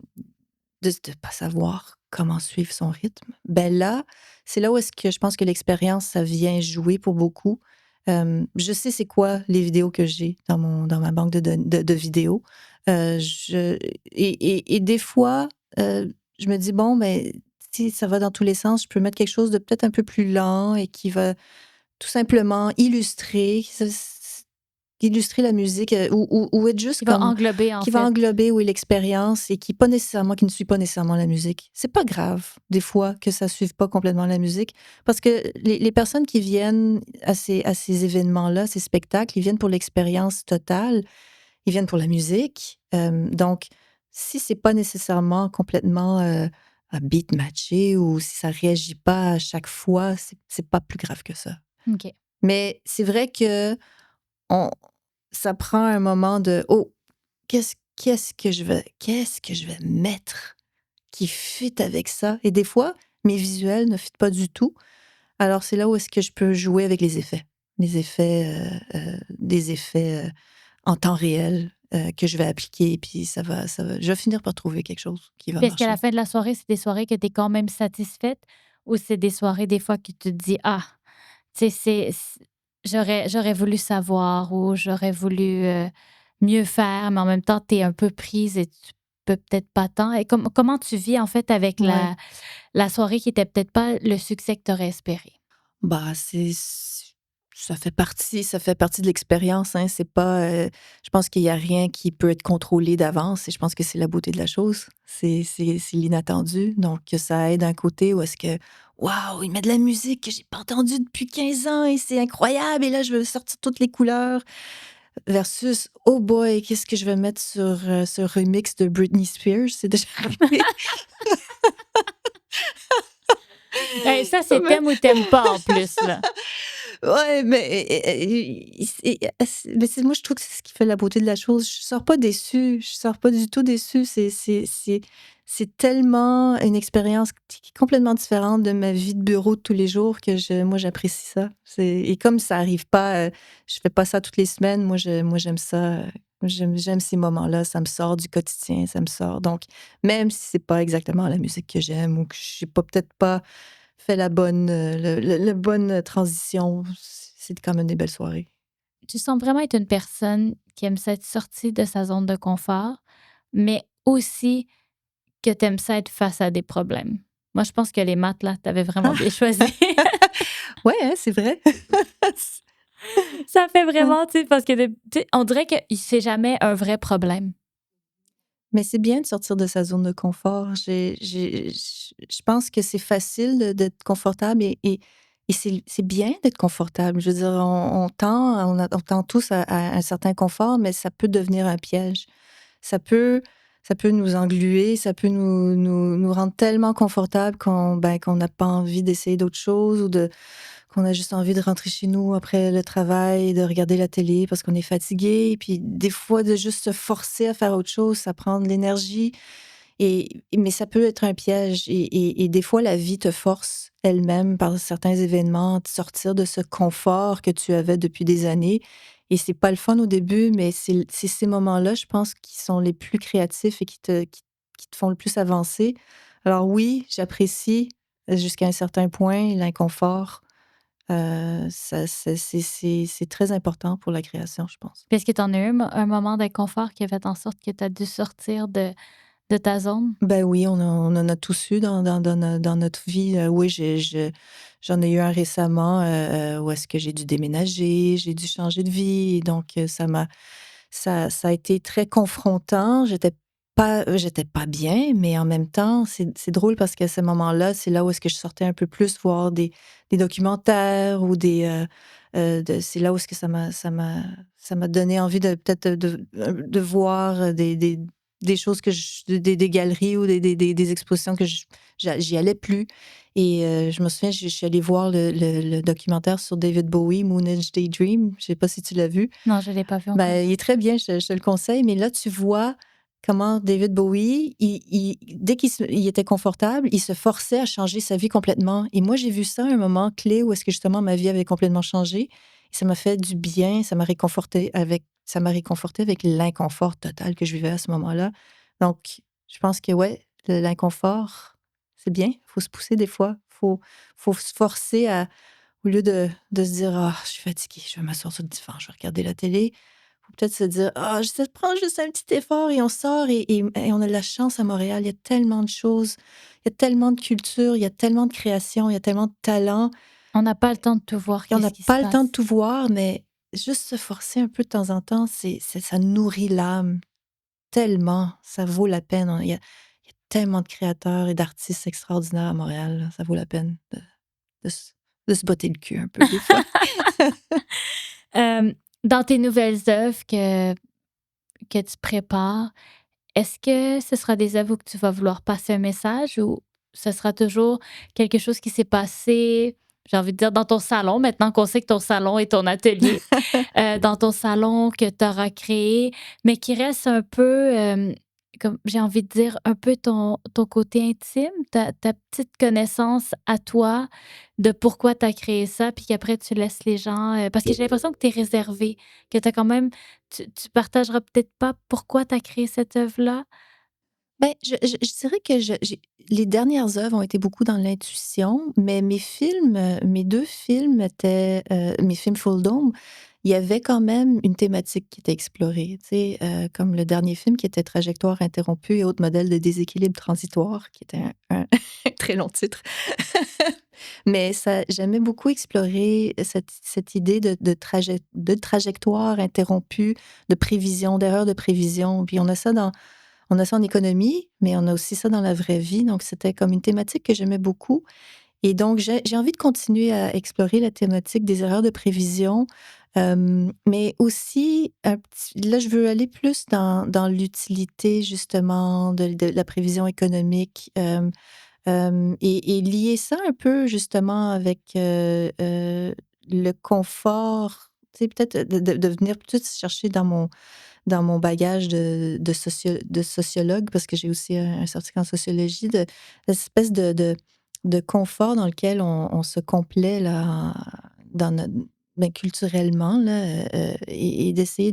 de ne pas savoir comment suivre son rythme. Ben là, c'est là où est-ce que je pense que l'expérience, ça vient jouer pour beaucoup. Je sais c'est quoi les vidéos que j'ai dans ma banque de vidéos. Et des fois, je me dis, bon, ben, si ça va dans tous les sens, je peux mettre quelque chose de peut-être un peu plus lent et qui va tout simplement illustrer la musique, ou être juste Qui va comme englober, en qui va fait. englober, oui, l'expérience et qui ne suit pas nécessairement la musique. C'est pas grave, des fois, que ça suive pas complètement la musique, parce que les personnes qui viennent à ces événements-là, ces spectacles, ils viennent pour l'expérience totale, ils viennent pour la musique. Donc, si c'est pas nécessairement complètement, à beat matché ou si ça réagit pas à chaque fois, c'est pas plus grave que ça. OK. Mais c'est vrai que on ça prend un moment de: «Oh, qu'est-ce que je vais mettre qui fit avec ça?» Et des fois, mes visuels ne fitent pas du tout. Alors c'est là où est-ce que je peux jouer avec les effets. Des effets, en temps réel, que je vais appliquer puis je vais finir par trouver quelque chose qui va Puis est-ce qu'à la marcher. fin de la soirée, c'est des soirées que tu es quand même satisfaite ou c'est des soirées, des fois, que tu te dis: «Ah, tu sais, j'aurais voulu savoir ou j'aurais voulu mieux faire», mais en même temps, tu es un peu prise et tu peux peut-être pas tant. Et comment tu vis, en fait, avec Ouais. la soirée qui était peut-être pas le succès que tu aurais espéré? Bah, ça fait partie de l'expérience, hein. C'est pas, je pense qu'il y a rien qui peut être contrôlé d'avance et je pense que c'est la beauté de la chose. C'est l'inattendu, donc que ça aide d'un côté où est-ce que: «Waouh, il met de la musique que j'ai pas entendue depuis 15 ans et c'est incroyable et là, je veux sortir toutes les couleurs». versus oh boy, qu'est-ce que je vais mettre sur ce remix de Britney Spears? C'est déjà arrivé. Hey, ça, c'est Mais t'aimes ou t'aimes pas en plus, là. ouais, mais c'est moi, je trouve que c'est ce qui fait la beauté de la chose. Je sors pas déçue, je sors pas du tout déçue. C'est tellement une expérience qui est complètement différente de ma vie de bureau de tous les jours que moi, j'apprécie ça. Et comme ça arrive pas, je fais pas ça toutes les semaines. Moi, j'aime ça. J'aime ces moments-là. Ça me sort du quotidien, ça me sort. Donc, même si c'est pas exactement la musique que j'aime ou que je suis pas peut-être pas fait la bonne, le bonne transition. C'est quand même des belles soirées. Tu sembles vraiment être une personne qui aime ça être sortie de sa zone de confort, mais aussi que tu aimes ça être face à des problèmes. Moi, je pense que les maths, là, tu avais vraiment bien choisi. Ouais, hein, c'est vrai. Ça fait vraiment, tu sais, parce que tu sais, on dirait que c'est jamais un vrai problème. Mais c'est bien de sortir de sa zone de confort. Je pense que c'est facile d'être confortable et c'est bien d'être confortable. Je veux dire, on tend tous à un certain confort, mais ça peut devenir un piège. Ça peut, ça peut nous engluer, ça peut nous rendre tellement confortables qu'on n'a pas envie d'essayer d'autres choses ou qu'on a juste envie de rentrer chez nous après le travail, de regarder la télé parce qu'on est fatigué. Et puis des fois, de juste se forcer à faire autre chose, ça prend de l'énergie. Mais ça peut être un piège. Et des fois, la vie te force elle-même par certains événements de sortir de ce confort que tu avais depuis des années. Et c'est pas le fun au début, mais c'est ces moments-là, je pense, qui sont les plus créatifs et qui te font le plus avancer. Alors oui, j'apprécie jusqu'à un certain point l'inconfort. C'est très important pour la création, je pense. Puis est-ce que tu en as eu un moment d'inconfort qui a fait en sorte que tu as dû sortir de ta zone? Ben oui, on en a tous eu dans notre vie. Oui, j'en ai eu un récemment, où est-ce que j'ai dû déménager, j'ai dû changer de vie et donc ça a été très confrontant. J'étais pas bien, mais en même temps, c'est drôle parce qu'à ce moment-là, c'est là où est-ce que je sortais un peu plus voir des documentaires ou c'est là où est-ce que ça m'a donné envie de peut-être de voir des choses des galeries ou des expositions que j'y allais plus. Et je me souviens, je suis allée voir le documentaire sur David Bowie, Moon Age Daydream. Je sais pas si tu l'as vu. Non, je ne l'ai pas vu encore. Ben, il est très bien, je te le conseille, mais là, tu vois comment David Bowie, dès il était confortable, il se forçait à changer sa vie complètement. Et moi, j'ai vu ça à un moment clé où est-ce que justement ma vie avait complètement changé. Et ça m'a fait du bien, ça m'a réconforté avec l'inconfort total que je vivais à ce moment-là. Donc, je pense que ouais, l'inconfort, c'est bien. Il faut se pousser des fois. Faut se forcer au lieu de se dire ah, je suis fatiguée, je vais m'asseoir sur le divan, je vais regarder la télé. Faut peut-être se dire ah, je vais prendre juste un petit effort et on sort et on a de la chance à Montréal. Il y a tellement de choses, il y a tellement de culture, il y a tellement de création, il y a tellement de talent. On n'a pas le temps de tout voir, Et on n'a qu'est-ce qui se pas le temps de passe. tout voir, mais juste se forcer un peu de temps en temps, ça nourrit l'âme tellement. Ça vaut la peine. Il y a tellement de créateurs et d'artistes extraordinaires à Montréal. Là. Ça vaut la peine de se, de se botter le cul un peu des fois. Dans tes nouvelles œuvres que tu prépares, est-ce que ce sera des œuvres où que tu vas vouloir passer un message ou ce sera toujours quelque chose qui s'est passé, j'ai envie de dire, dans ton salon, maintenant qu'on sait que ton salon est ton atelier, dans ton salon que tu auras créé, mais qui reste un peu, comme j'ai envie de dire, un peu ton côté intime, ta petite connaissance à toi de pourquoi tu as créé ça, puis qu'après tu laisses les gens. Parce que j'ai l'impression que tu es réservé, que tu quand même. Tu partageras peut-être pas pourquoi tu as créé cette œuvre-là. Ben, je dirais que les dernières œuvres ont été beaucoup dans l'intuition, mais mes 2 films étaient, mes films Full Dome, il y avait quand même une thématique qui était explorée, tu sais, comme le dernier film qui était Trajectoire interrompue et autres modèles de déséquilibre transitoire, qui était un très long titre. Mais ça j'aimais beaucoup explorer cette idée de trajectoire interrompue, de prévision, d'erreur de prévision. Puis on a ça en économie, mais on a aussi ça dans la vraie vie. Donc, c'était comme une thématique que j'aimais beaucoup. Et donc, j'ai envie de continuer à explorer la thématique des erreurs de prévision, Mais aussi, là, je veux aller plus dans l'utilité, justement, de la prévision économique, et lier ça un peu, justement, avec le confort. Tu sais, peut-être de venir plus chercher dans mon bagage de sociologue, parce que j'ai aussi un certificat en sociologie, l'espèce de confort dans lequel on se complaît là, dans notre, ben, culturellement, là, et d'essayer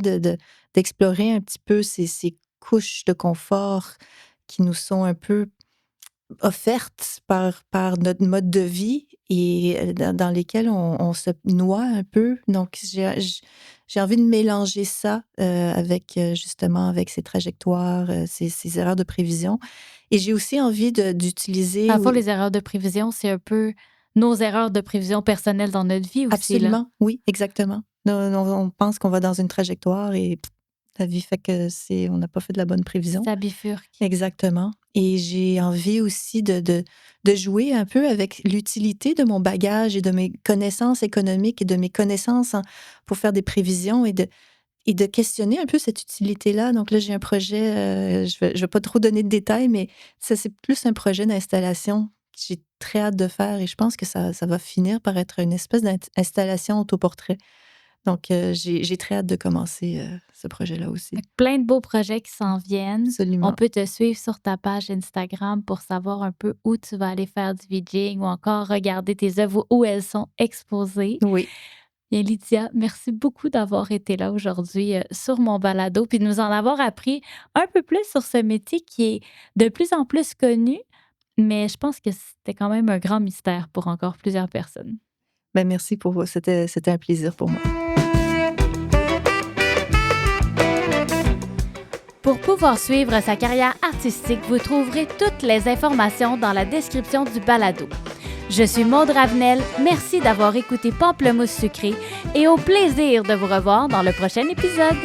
d'explorer un petit peu ces couches de confort qui nous sont un peu offertes par notre mode de vie et dans lesquelles on se noie un peu. Donc, j'ai envie de mélanger ça avec, justement, avec ces trajectoires, ces erreurs de prévision. Et j'ai aussi envie À d'utiliser... la fois, les erreurs de prévision, c'est un peu nos erreurs de prévision personnelles dans notre vie aussi, là. Absolument, oui, exactement. On pense qu'on va dans une trajectoire et la vie fait que on n'a pas fait de la bonne prévision. Ça bifurque. Exactement. Et j'ai envie aussi de jouer un peu avec l'utilité de mon bagage et de mes connaissances économiques et de mes connaissances pour faire des prévisions et de questionner un peu cette utilité-là. Donc là, j'ai un projet, je vais pas trop donner de détails, mais ça, c'est plus un projet d'installation que j'ai très hâte de faire et je pense que ça va finir par être une espèce d'installation autoportrait. Donc, j'ai très hâte de commencer ce projet-là aussi. Fait que plein de beaux projets qui s'en viennent. On Absolument. peut te suivre sur ta page Instagram pour savoir un peu où tu vas aller faire du VJing ou encore regarder tes œuvres où elles sont exposées. Oui. Bien, Lydia, merci beaucoup d'avoir été là aujourd'hui sur mon balado puis de nous en avoir appris un peu plus sur ce métier qui est de plus en plus connu, mais je pense que c'était quand même un grand mystère pour encore plusieurs personnes. Ben, merci pour vous. C'était un plaisir pour moi. Pour pouvoir suivre sa carrière artistique, vous trouverez toutes les informations dans la description du balado. Je suis Maude Ravenel, merci d'avoir écouté Pamplemousse sucré et au plaisir de vous revoir dans le prochain épisode.